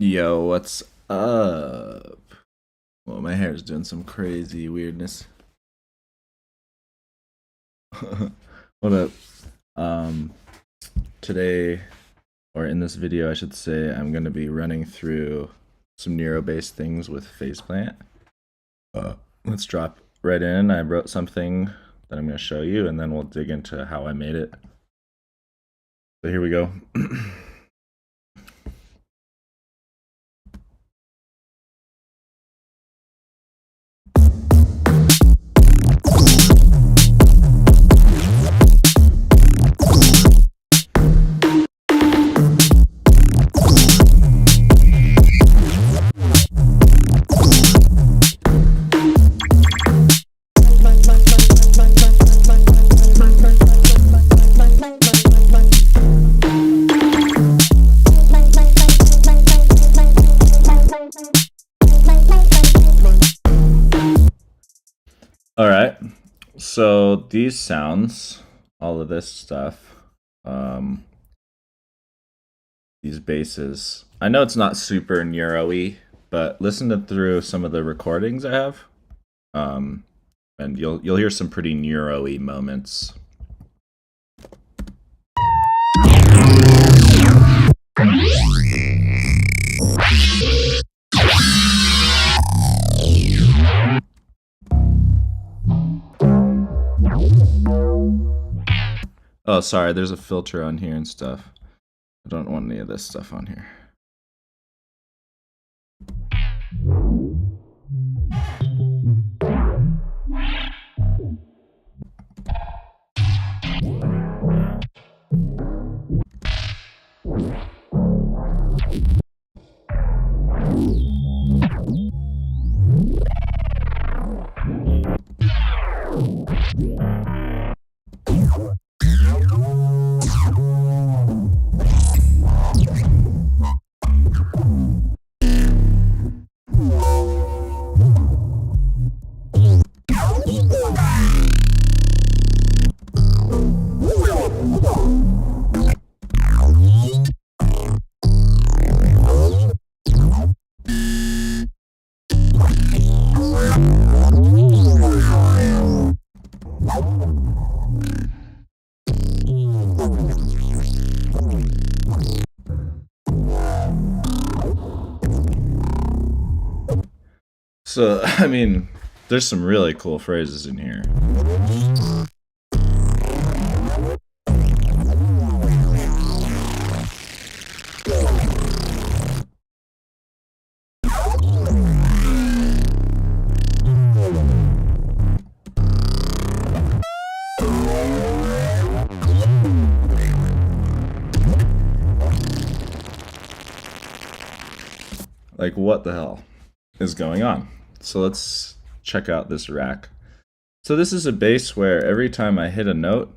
Yo, what's up? Well, my hair is doing some crazy weirdness. What up? Um, Today, or in this video, I should say, I'm going to be running through some neuro-based things with Phaseplant. Let's drop right in. I wrote something that I'm going to show you, and then we'll dig into how I made it. So here we go. All right, so these sounds, all of this stuff, these basses, I know it's not super neuro-y, but listen through some of the recordings I have, and you'll hear some pretty neuro-y moments. Oh, sorry, there's a filter on here and stuff. I don't want any of this stuff on here. So, I mean, there's some really cool phrases in here. Like, what the hell is going on? So let's check out this rack. So this is a bass where every time I hit a note,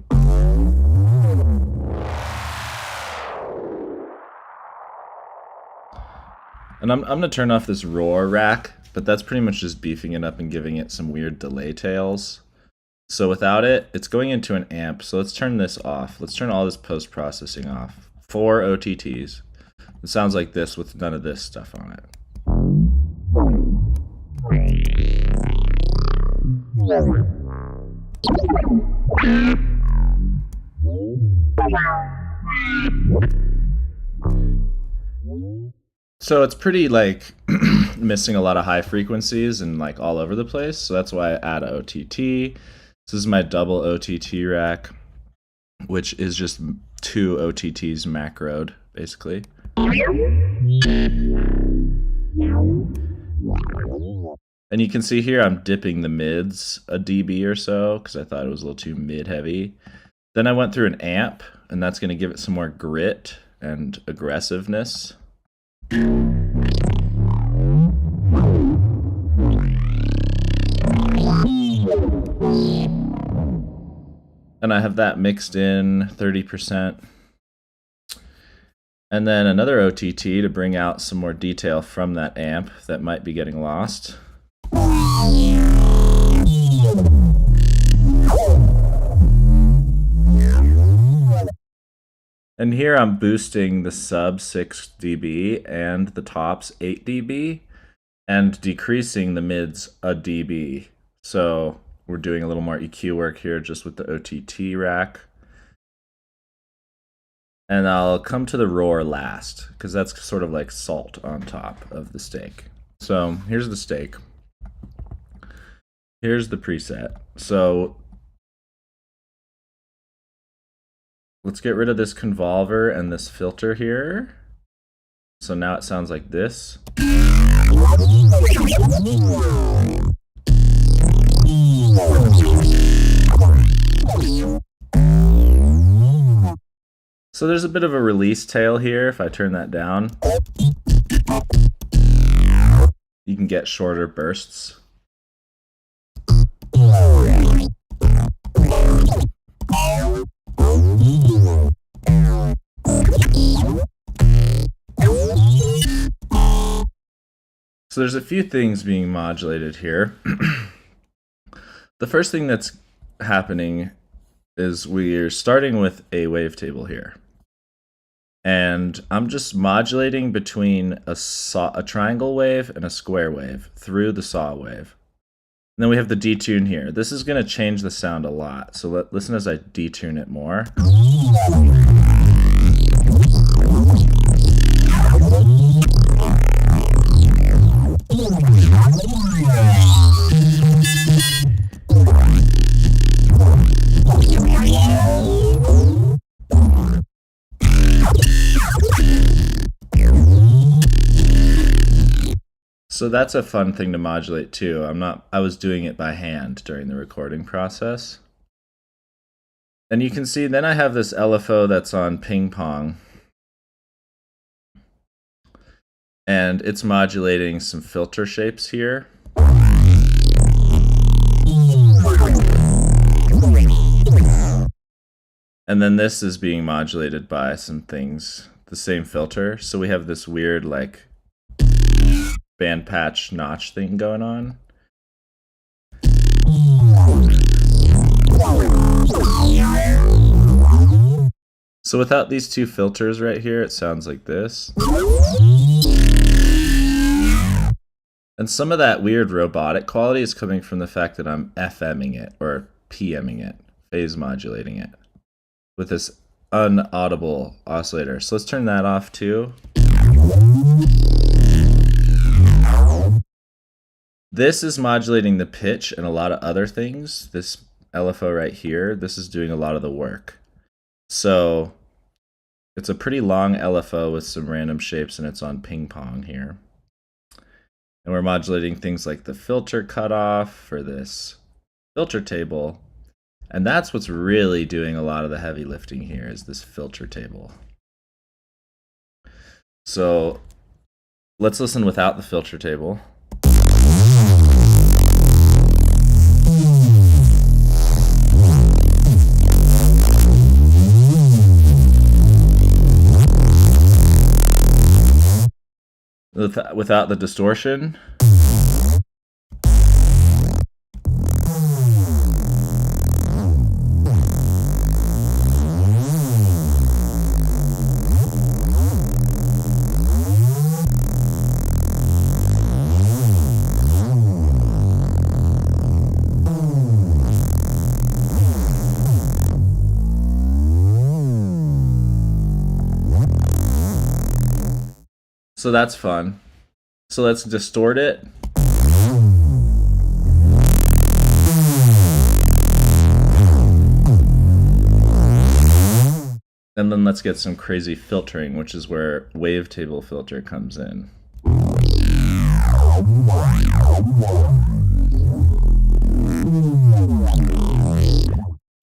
and I'm gonna turn off this roar rack, but that's pretty much just beefing it up and giving it some weird delay tails. So without it, it's going into an amp. So let's turn this off. Let's turn all this post-processing off. 4 OTTs. It sounds like this with none of this stuff on it. So it's pretty like missing a lot of high frequencies and like all over the place. So that's why I add a OTT. This is my double OTT rack, which is just 2 OTTs macroed, basically. And you can see here I'm dipping the mids a dB or so because I thought it was a little too mid heavy. Then I went through an amp, and that's going to give it some more grit and aggressiveness. And I have that mixed in 30%. And then another OTT to bring out some more detail from that amp that might be getting lost. And here I'm boosting the sub 6 dB and the tops 8 dB and decreasing the mids a dB. So we're doing a little more EQ work here just with the OTT rack. And I'll come to the roar last because that's sort of like salt on top of the steak. So here's the steak. Here's the preset. So let's get rid of this convolver and this filter here. So now it sounds like this. So there's a bit of a release tail here. If I turn that down, you can get shorter bursts. So there's a few things being modulated here. The first thing that's happening is we're starting with a wavetable here. And I'm just modulating between a triangle wave and a square wave through the saw wave. And then we have the detune here. This is going to change the sound a lot. So listen as I detune it more. So that's a fun thing to modulate too. I was doing it by hand during the recording process. And you can see then I have this LFO that's on ping pong. And it's modulating some filter shapes here. And then this is being modulated by some things, the same filter. So we have this weird like band patch notch thing going on. So without these two filters right here, it sounds like this. And some of that weird robotic quality is coming from the fact that I'm FMing it or PMing it, phase modulating it with this unaudible oscillator. So let's turn that off too. This is modulating the pitch and a lot of other things. This LFO right here, this is doing a lot of the work. So it's a pretty long LFO with some random shapes and it's on ping pong here. And we're modulating things like the filter cutoff for this filter table. And that's what's really doing a lot of the heavy lifting here is this filter table. So let's listen without the filter table. Without the distortion. So that's fun. So let's distort it. And then let's get some crazy filtering, which is where wavetable filter comes in.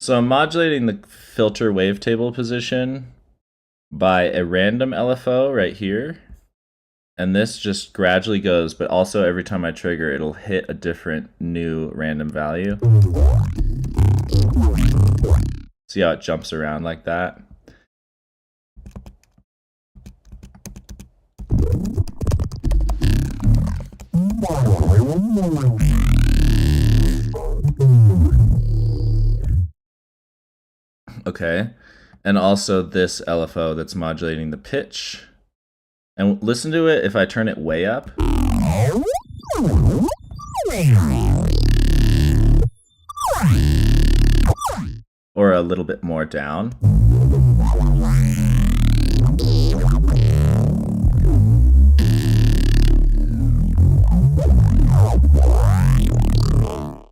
So I'm modulating the filter wavetable position by a random LFO right here. And this just gradually goes, but also every time I trigger, it'll hit a different new random value. See how it jumps around like that? Okay. and also this LFO that's modulating the pitch. And listen to it if I turn it way up. Or a little bit more down.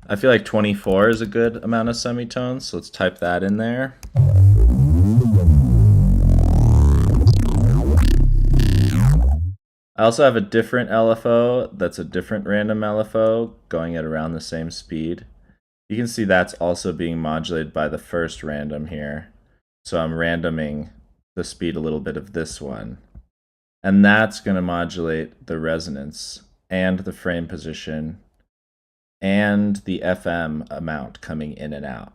I feel like 24 is a good amount of semitones, so let's type that in there. I also have a different LFO that's a different random LFO going at around the same speed. You can see that's also being modulated by the first random here. So I'm randoming the speed a little bit of this one. And that's going to modulate the resonance and the frame position and the FM amount coming in and out.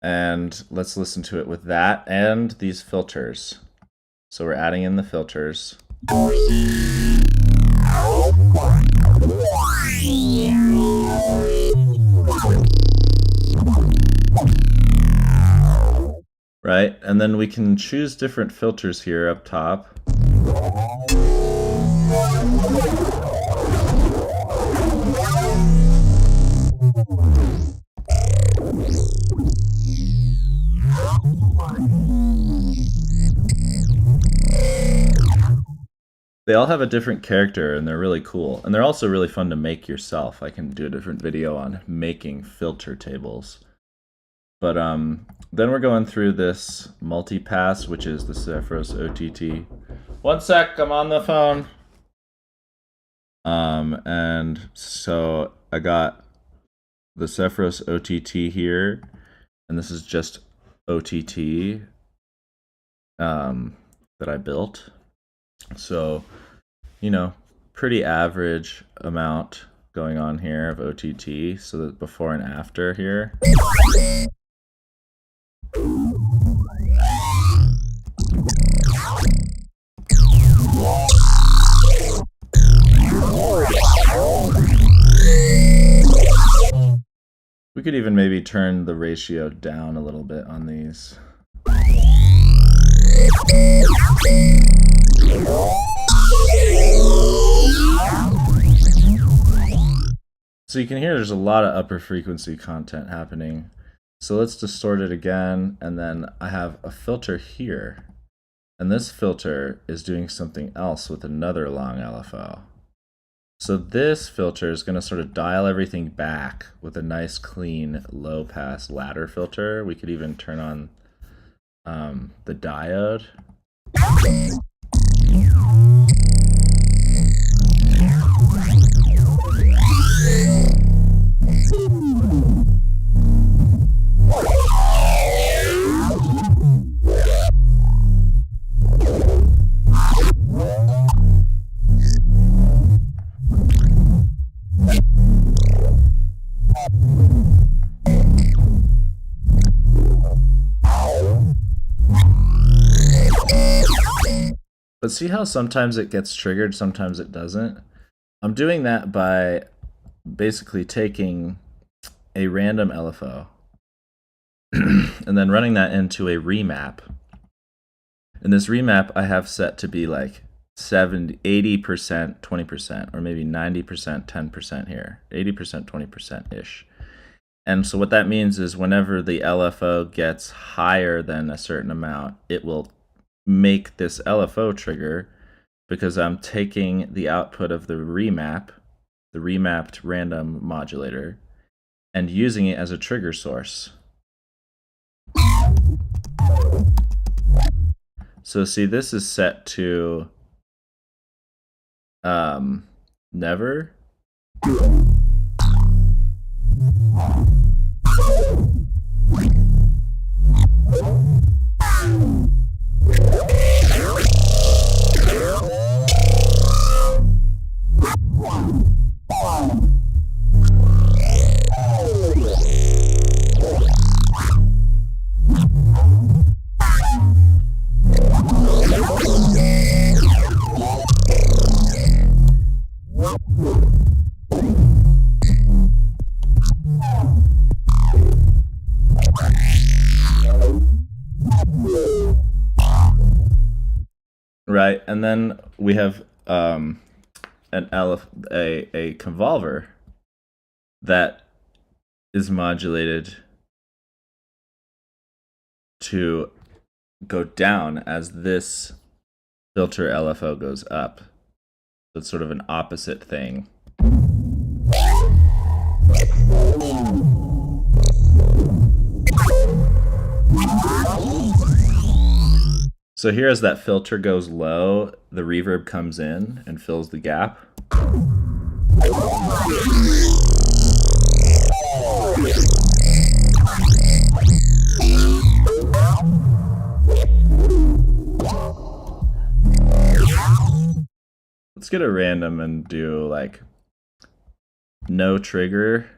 And let's listen to it with that and these filters. So we're adding in the filters. Right, and then we can choose different filters here up top. They all have a different character and they're really cool. And they're also really fun to make yourself. I can do a different video on making filter tables. But then we're going through this multi-pass, which is the Sephiros OTT. One sec, I'm on the phone. And so I got the Sephiros OTT here, and this is just OTT that I built. So, you know, pretty average amount going on here of OTT. So that before and after here. We could even maybe turn the ratio down a little bit on these. So you can hear there's a lot of upper frequency content happening. So let's distort it again, and then I have a filter here. And this filter is doing something else with another long LFO. So this filter is going to sort of dial everything back with a nice clean low pass ladder filter. We could even turn on the diode. But see how sometimes it gets triggered, sometimes it doesn't? I'm doing that by basically taking a random LFO and then running that into a remap. And this remap I have set to be like 80%, 20%, or maybe 90%, 10% here. 80%, 20%-ish. And so what that means is whenever the LFO gets higher than a certain amount, it will make this LFO trigger because I'm taking the output of the remap, the remapped random modulator, and using it as a trigger source. So see, this is set to never. Right, and then we have a convolver that is modulated to go down as this filter LFO goes up. So it's sort of an opposite thing. So here as that filter goes low, the reverb comes in and fills the gap. Let's get a random and do like no trigger,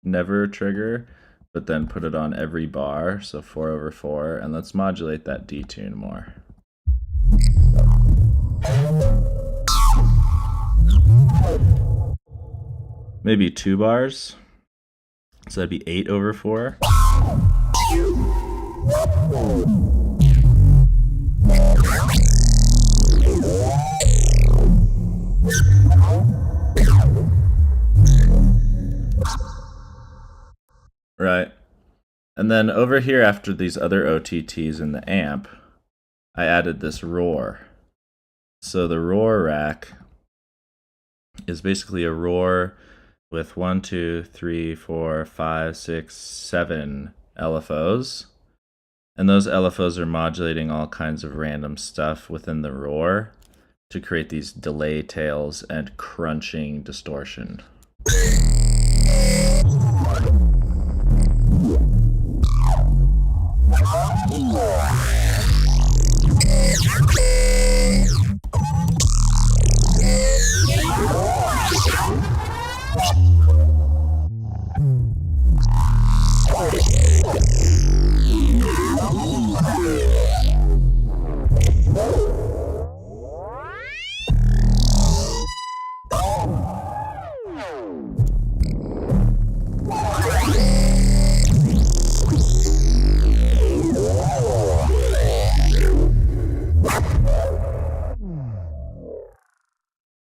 never trigger, but then put it on every bar, so 4/4, and let's modulate that detune more. Maybe 2 bars, so that'd be 8/4. Right. And then over here, after these other OTTs in the amp, I added this roar. So the roar rack is basically a roar with 1, 2, 3, 4, 5, 6, 7 LFOs. And those LFOs are modulating all kinds of random stuff within the roar to create these delay tails and crunching distortion.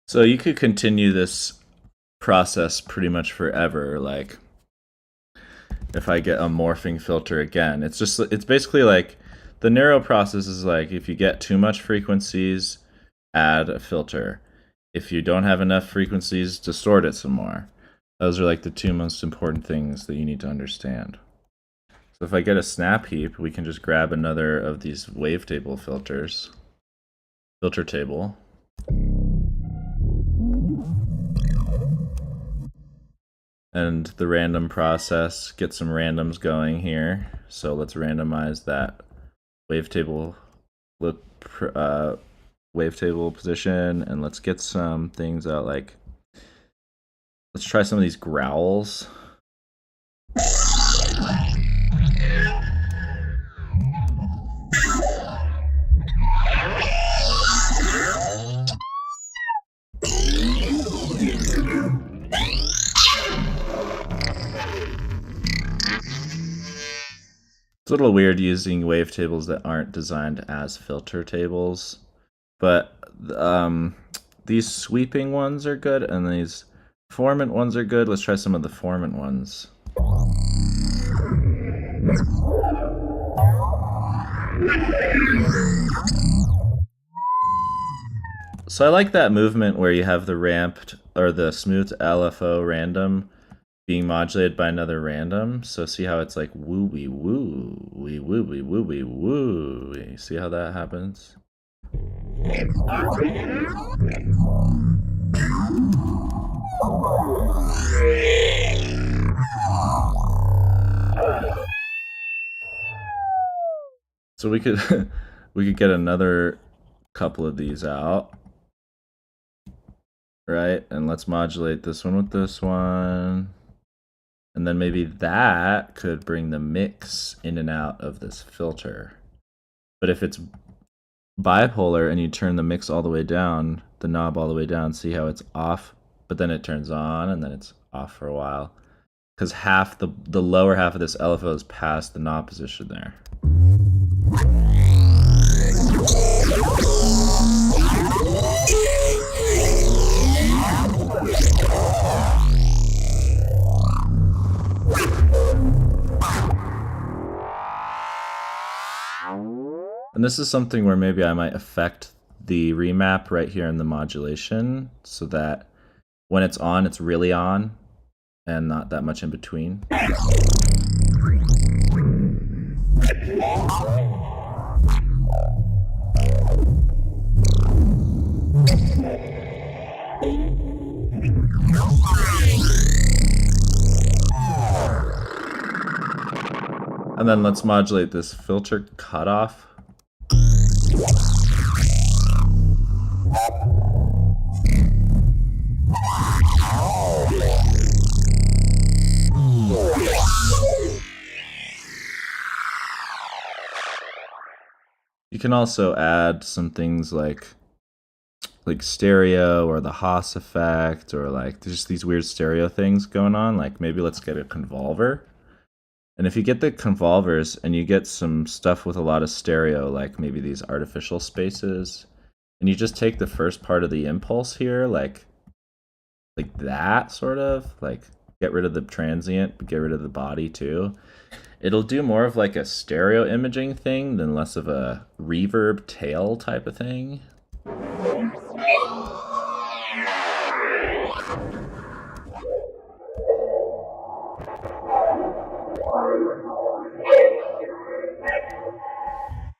So you could continue this process pretty much forever. Like if I get a morphing filter again, it's basically like the neuro process is like if you get too much frequencies, add a filter. If you don't have enough frequencies, distort it some more. Those are like the 2 most important things that you need to understand. So if I get a snap heap, we can just grab another of these wavetable filters, filter table. And the random process, get some randoms going here. So let's randomize that wavetable position, and let's get some things out. Like, let's try some of these growls. It's a little weird using wavetables that aren't designed as filter tables, but these sweeping ones are good, and these formant ones are good. Let's try some of the formant ones. So I like that movement where you have the ramped or the smooth LFO random being modulated by another random. So see how it's like woo-wee woo, wee woo-wee woo-wee woo. See how that happens? So we could get another couple of these out. Right? And let's modulate this one with this one. And then maybe that could bring the mix in and out of this filter. But if it's bipolar and you turn the mix all the way down, the knob all the way down, see how it's off, but then it turns on and then it's off for a while. Because half the lower half of this LFO is past the knob position there. this is something where maybe I might affect the remap right here in the modulation so that when it's on, it's really on and not that much in between. And then let's modulate this filter cutoff. You can also add some things like stereo or the Haas effect, or like just these weird stereo things going on. Like maybe let's get a convolver. And if you get the convolvers and you get some stuff with a lot of stereo, like maybe these artificial spaces, and you just take the first part of the impulse here, like that sort of, like get rid of the transient, but get rid of the body too. It'll do more of like a stereo imaging thing than less of a reverb tail type of thing.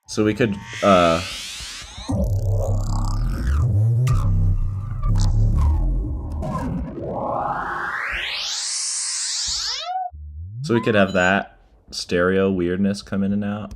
So we could have that stereo weirdness come in and out.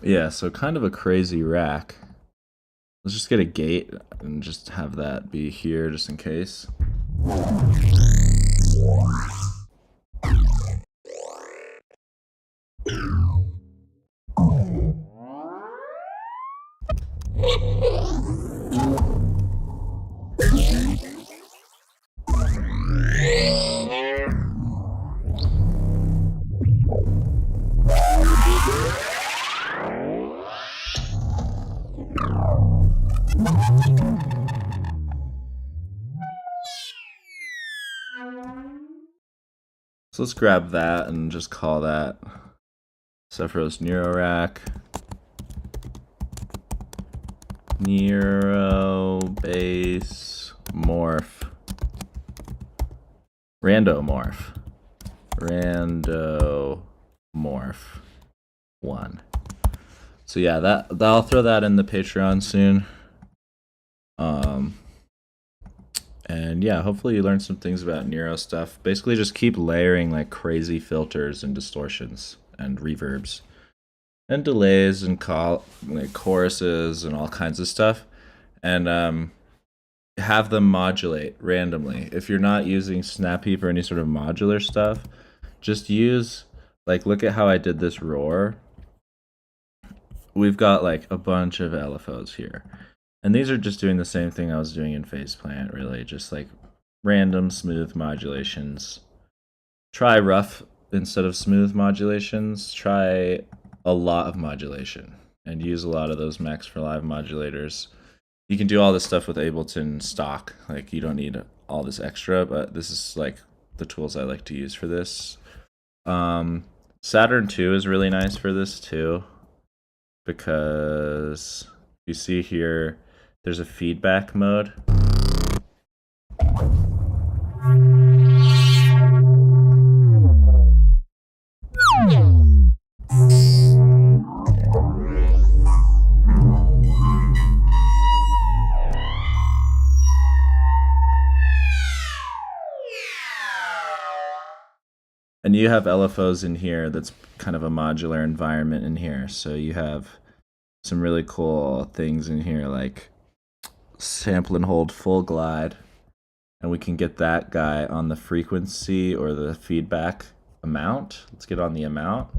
Yeah, so kind of a crazy rack. Let's just get a gate and just have that be here just in case. So let's grab that and just call that Sephiroth's Neuro Rack. Neurobass morph. Randomorph. Randomorph 1. So yeah, I'll throw that in the Patreon soon. And yeah, hopefully you learned some things about neuro stuff. Basically just keep layering like crazy filters and distortions and reverbs and delays and like choruses and all kinds of stuff, and have them modulate randomly. If you're not using Snap Heap or any sort of modular stuff, just use, like, look at how I did this roar. We've got like a bunch of LFOs here. And these are just doing the same thing I was doing in Phaseplant, really, just like random smooth modulations. Try rough instead of smooth modulations. Try a lot of modulation and use a lot of those Max for Live modulators. You can do all this stuff with Ableton stock. Like, you don't need all this extra, but this is like the tools I like to use for this. Saturn 2 is really nice for this too, because you see here, there's a feedback mode. you have LFOs in here that's kind of a modular environment in here. So you have some really cool things in here like sample and hold full glide. And we can get that guy on the frequency or the feedback amount. Let's get on the amount.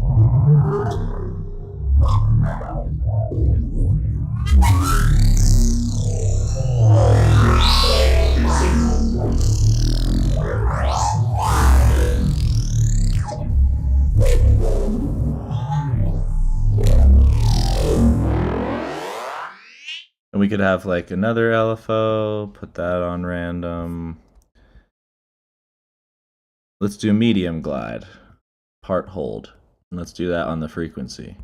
And we could have like another LFO, put that on random. Let's do medium glide, part hold. And let's do that on the frequency.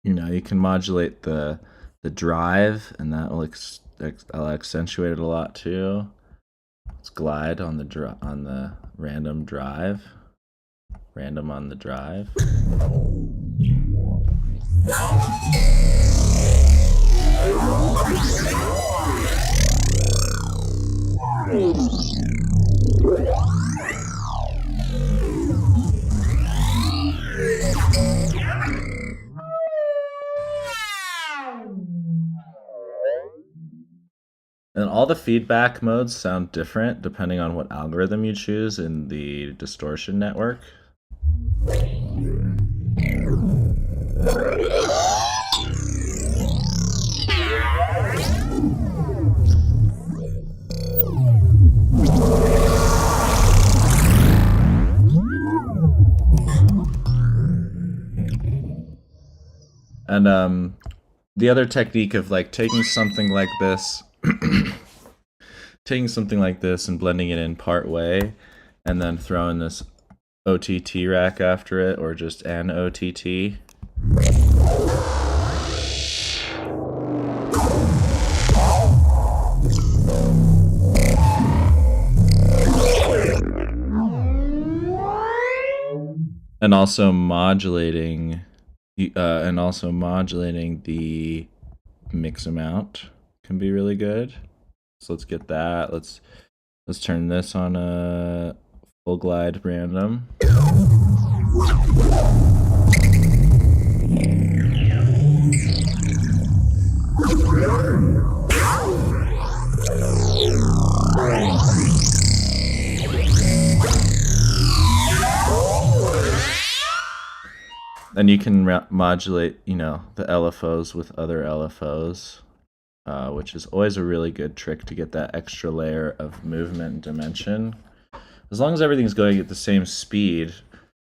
You know, you can modulate the drive, and that will accentuate it a lot too. Let's glide on the random drive. Random on the drive. And all the feedback modes sound different depending on what algorithm you choose in the distortion network. And the other technique of like taking something like this and blending it in part way, and then throwing this OTT rack after it, or just an OTT. And also modulating the mix amount can be really good. So let's get that. Let's turn this on a full glide random. And you can modulate, you know, the LFOs with other LFOs, which is always a really good trick to get that extra layer of movement and dimension. As long as everything's going at the same speed,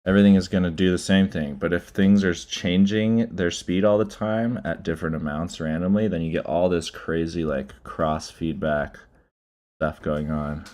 everything is going to do the same thing. But if things are changing their speed all the time at different amounts randomly, then you get all this crazy like cross feedback stuff going on.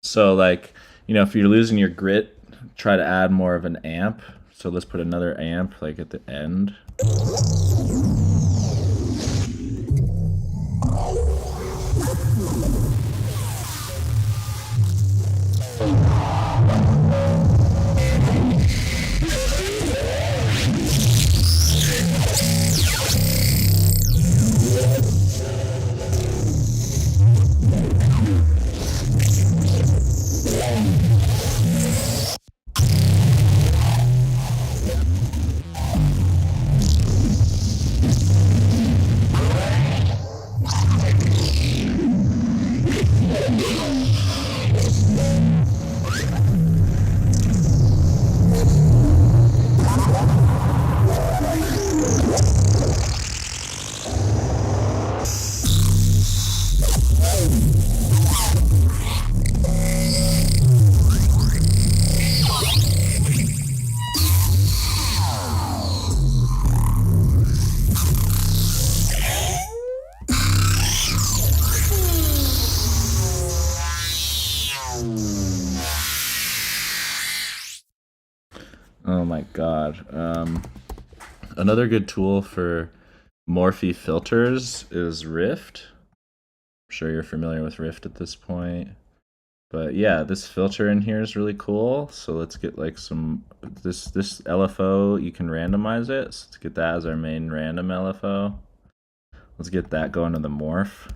So like, you know, if you're losing your grit, try to add more of an amp. So let's put another amp like at the end. Oh my god. Another good tool for morphy filters is Rift. I'm sure you're familiar with Rift at this point. But yeah, this filter in here is really cool. So let's get like some, this LFO, you can randomize it. So let's get that as our main random LFO. Let's get that going to the morph.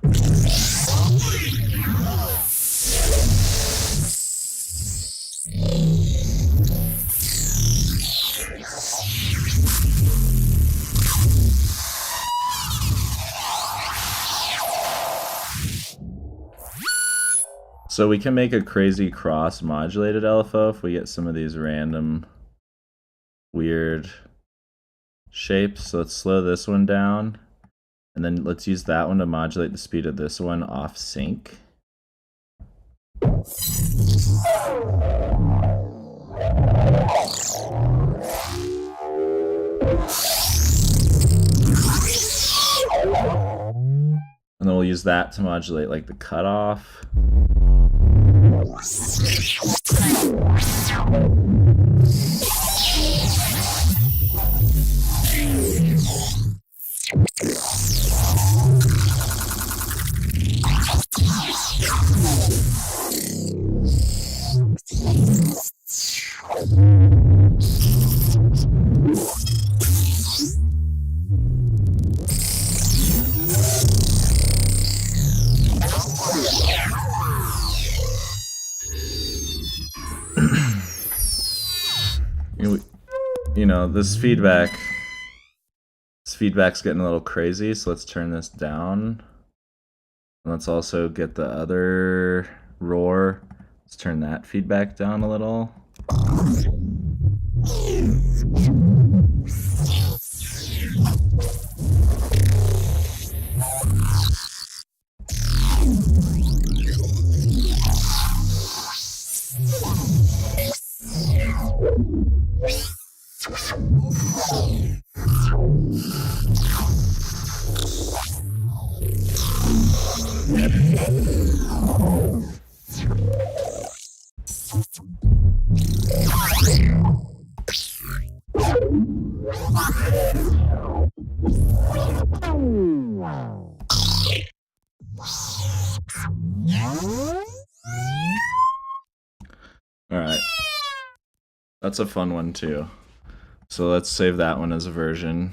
So we can make a crazy cross modulated LFO if we get some of these random weird shapes. So let's slow this one down, and then let's use that one to modulate the speed of this one off sync. And then we'll use that to modulate like the cutoff. You know, this feedback's getting a little crazy, so let's turn this down. And let's also get the other roar. Let's turn that feedback down a little. All right, that's a fun one too. So let's save that one as a version.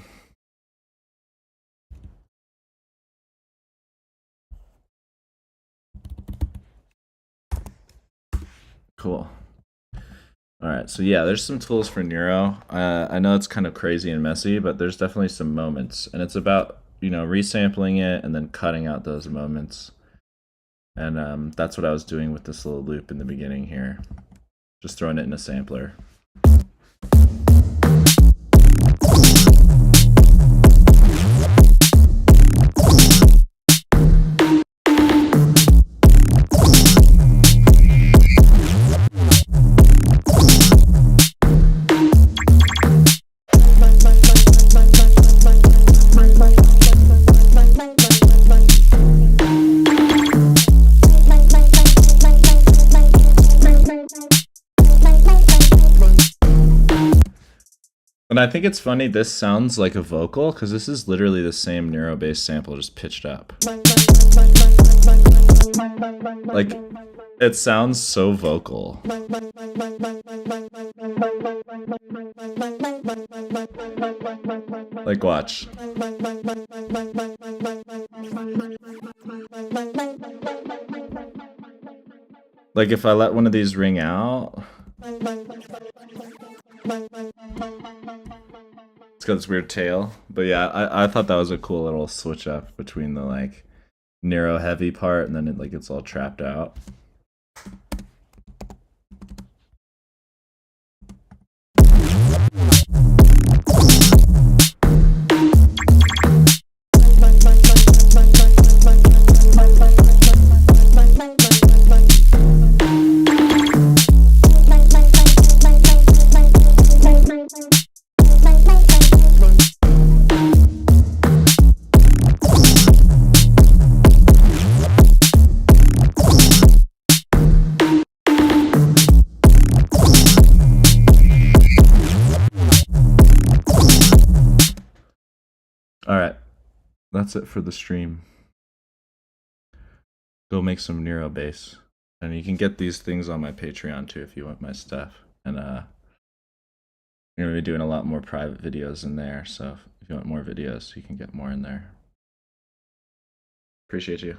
Cool. All right, so yeah, there's some tools for neuro. I know it's kind of crazy and messy, but there's definitely some moments, and it's about, you know, resampling it and then cutting out those moments. And that's what I was doing with this little loop in the beginning here, just throwing it in a sampler. And I think it's funny, this sounds like a vocal, because this is literally the same Neurobass sample, just pitched up. Like, it sounds so vocal. Like, watch. Like, if I let one of these ring out, it's got this weird tail. But yeah, I thought that was a cool little switch up between the like neuro heavy part and then it like it's all trapped out. Alright, that's it for the stream. Go make some Neurobass. And you can get these things on my Patreon too if you want my stuff. And I'm going to be doing a lot more private videos in there, so if you want more videos, you can get more in there. Appreciate you.